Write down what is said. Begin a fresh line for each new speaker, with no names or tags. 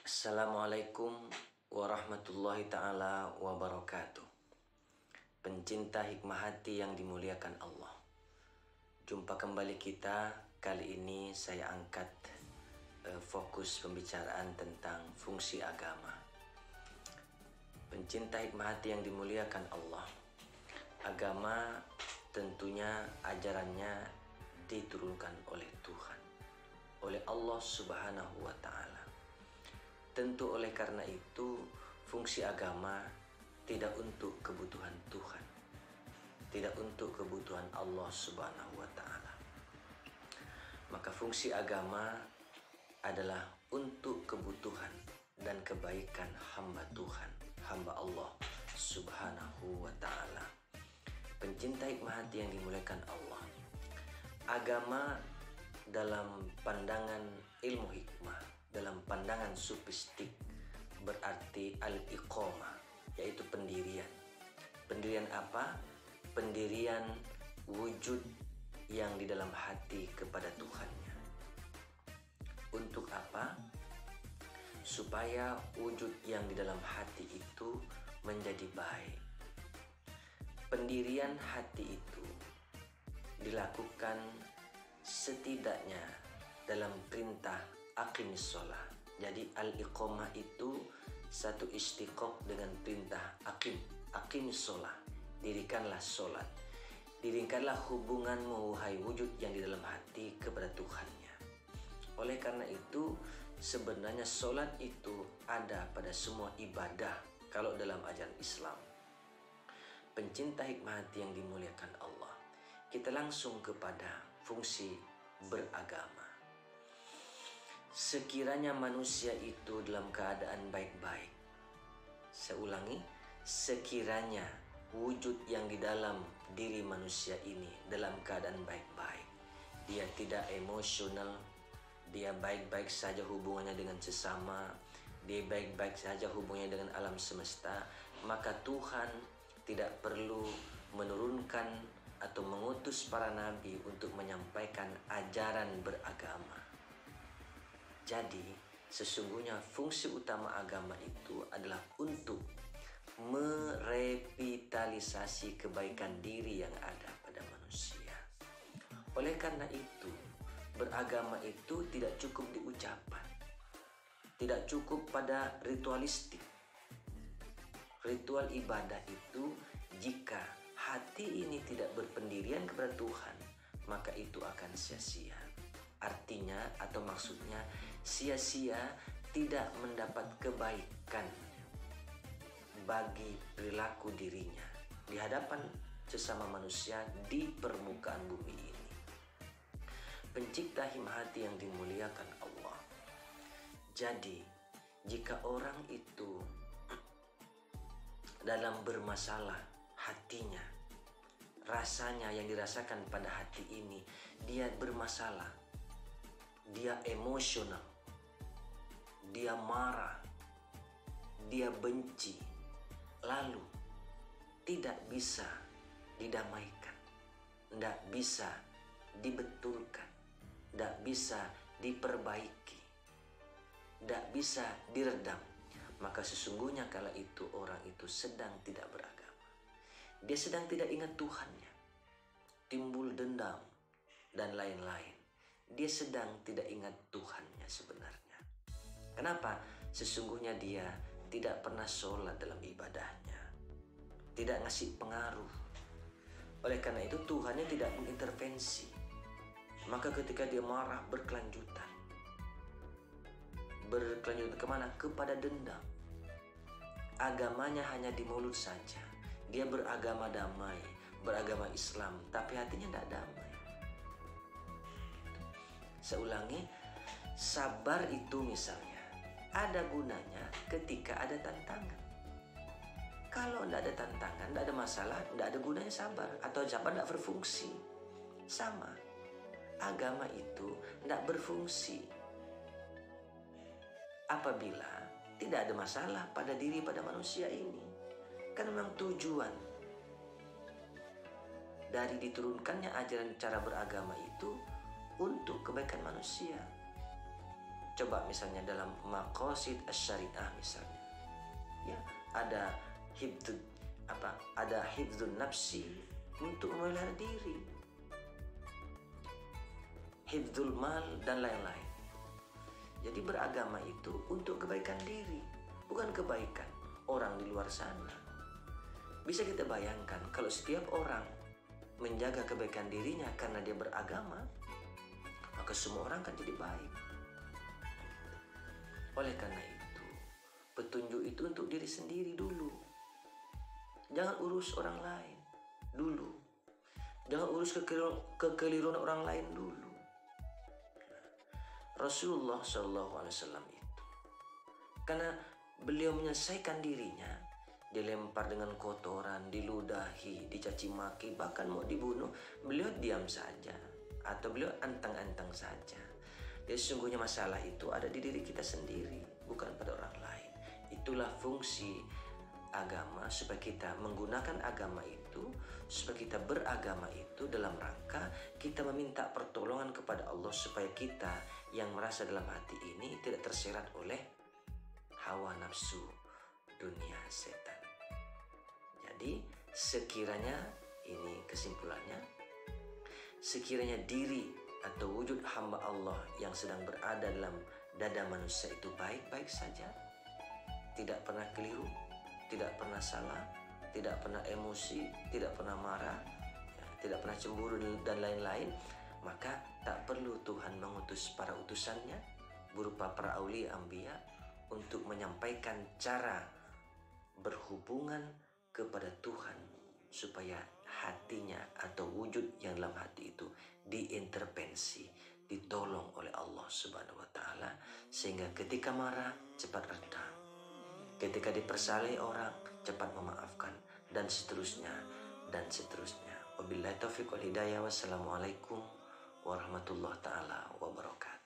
Assalamualaikum warahmatullahi ta'ala wabarakatuh. Pencinta hikmah hati yang dimuliakan Allah, jumpa kembali kita. Kali ini saya angkat fokus pembicaraan tentang fungsi agama. Pencinta hikmah hati yang dimuliakan Allah, agama tentunya ajarannya diturunkan oleh Tuhan, oleh Allah Subhanahu wa Ta'ala. Tentu oleh karena itu fungsi agama tidak untuk kebutuhan Tuhan, tidak untuk kebutuhan Allah Subhanahu wa Ta'ala. Maka fungsi agama adalah untuk kebutuhan dan kebaikan hamba Tuhan, hamba Allah Subhanahu wa Ta'ala. Pencinta hikmah hati yang dimuliakan Allah, agama dalam pandangan ilmu hikmah, dalam pandangan sufistik, berarti al-iqamah, yaitu pendirian. Pendirian apa? Pendirian wujud yang di dalam hati kepada Tuhannya. Untuk apa? Supaya wujud yang di dalam hati itu menjadi baik. Pendirian hati itu dilakukan setidaknya dalam perintah aqimis sholat. Jadi al-iqamah itu satu istiqoq dengan perintah aqimis sholat. Dirikanlah sholat, dirikanlah hubunganmu wahai wujud yang di dalam hati kepada Tuhannya. Oleh karena itu sebenarnya sholat itu ada pada semua ibadah kalau dalam ajaran Islam. Pencinta hikmah hati yang dimuliakan Allah, kita langsung kepada fungsi beragama. Sekiranya manusia itu dalam keadaan baik-baik, saya ulangi, sekiranya wujud yang di dalam diri manusia ini dalam keadaan baik-baik, dia tidak emosional, dia baik-baik saja hubungannya dengan sesama, dia baik-baik saja hubungannya dengan alam semesta, maka Tuhan tidak perlu menurunkan atau mengutus para nabi untuk menyampaikan ajaran beragama. Jadi sesungguhnya fungsi utama agama itu adalah untuk merevitalisasi kebaikan diri yang ada pada manusia. Oleh karena itu beragama itu tidak cukup di ucapan, tidak cukup pada ritualistik. Ritual ibadah itu jika hati ini tidak berpendirian kepada Tuhan, maka itu akan sia-sia. Artinya atau maksudnya sia-sia, tidak mendapat kebaikan bagi perilaku dirinya di hadapan sesama manusia di permukaan bumi ini. Pencipta hikmah hati yang dimuliakan Allah. Jadi jika orang itu dalam bermasalah hatinya, rasanya yang dirasakan pada hati ini, dia bermasalah, dia emosional, dia marah, dia benci, lalu tidak bisa didamaikan, tidak bisa dibetulkan, tidak bisa diperbaiki, tidak bisa diredam, maka sesungguhnya kala itu orang itu sedang tidak beragama. Dia sedang tidak ingat Tuhannya, timbul dendam dan lain-lain. Dia sedang tidak ingat Tuhannya sebenarnya. Kenapa? Sesungguhnya dia tidak pernah sholat dalam ibadahnya, tidak ngasih pengaruh. Oleh karena itu Tuhannya tidak mengintervensi. Maka ketika dia marah berkelanjutan kemana? Kepada dendam. Agamanya hanya di mulut saja. Dia beragama damai, beragama Islam, tapi hatinya tidak damai. Saya ulangi, sabar itu misalnya ada gunanya ketika ada tantangan. Kalau tidak ada tantangan, tidak ada masalah, tidak ada gunanya sabar, atau sabar tidak berfungsi. Sama, agama itu tidak berfungsi apabila tidak ada masalah pada diri pada manusia ini. Kan memang tujuan dari diturunkannya ajaran cara beragama itu untuk kebaikan manusia. Coba misalnya dalam maqasid asy-syariah misalnya, ya ada hifdzun nafsi untuk memelihara diri, hifdzul mal dan lain-lain. Jadi beragama itu untuk kebaikan diri, bukan kebaikan orang di luar sana. Bisa kita bayangkan kalau setiap orang menjaga kebaikan dirinya karena dia beragama, maka semua orang akan jadi baik. Oleh karena itu, petunjuk itu untuk diri sendiri dulu. Jangan urus orang lain dulu. Jangan urus kekeliruan orang lain dulu. Rasulullah SAW itu, karena beliau menyelesaikan dirinya, dilempar dengan kotoran, diludahi, dicaci maki, bahkan mau dibunuh, beliau diam saja atau beliau antang-antang saja. Jadi sesungguhnya masalah itu ada di diri kita sendiri, bukan pada orang lain. Itulah fungsi agama, supaya kita menggunakan agama itu, supaya kita beragama itu dalam rangka kita meminta pertolongan kepada Allah, supaya kita yang merasa dalam hati ini tidak terserat oleh hawa nafsu dunia setan. Jadi sekiranya, ini kesimpulannya, sekiranya diri atau wujud hamba Allah yang sedang berada dalam dada manusia itu baik-baik saja, tidak pernah keliru, tidak pernah salah, tidak pernah emosi, tidak pernah marah, tidak pernah cemburu dan lain-lain, maka tak perlu Tuhan mengutus para utusannya berupa para aulia anbiya untuk menyampaikan cara berhubungan kepada Tuhan, supaya hatinya atau wujud yang dalam hati itu diintervensi, ditolong oleh Allah Subhanahu wa Ta'ala, sehingga ketika marah cepat reda, ketika dipersalih orang cepat memaafkan, dan seterusnya dan seterusnya. Wabillahi taufiq wal hidayah. Wassalamualaikum warahmatullahi taala wabarakatuh.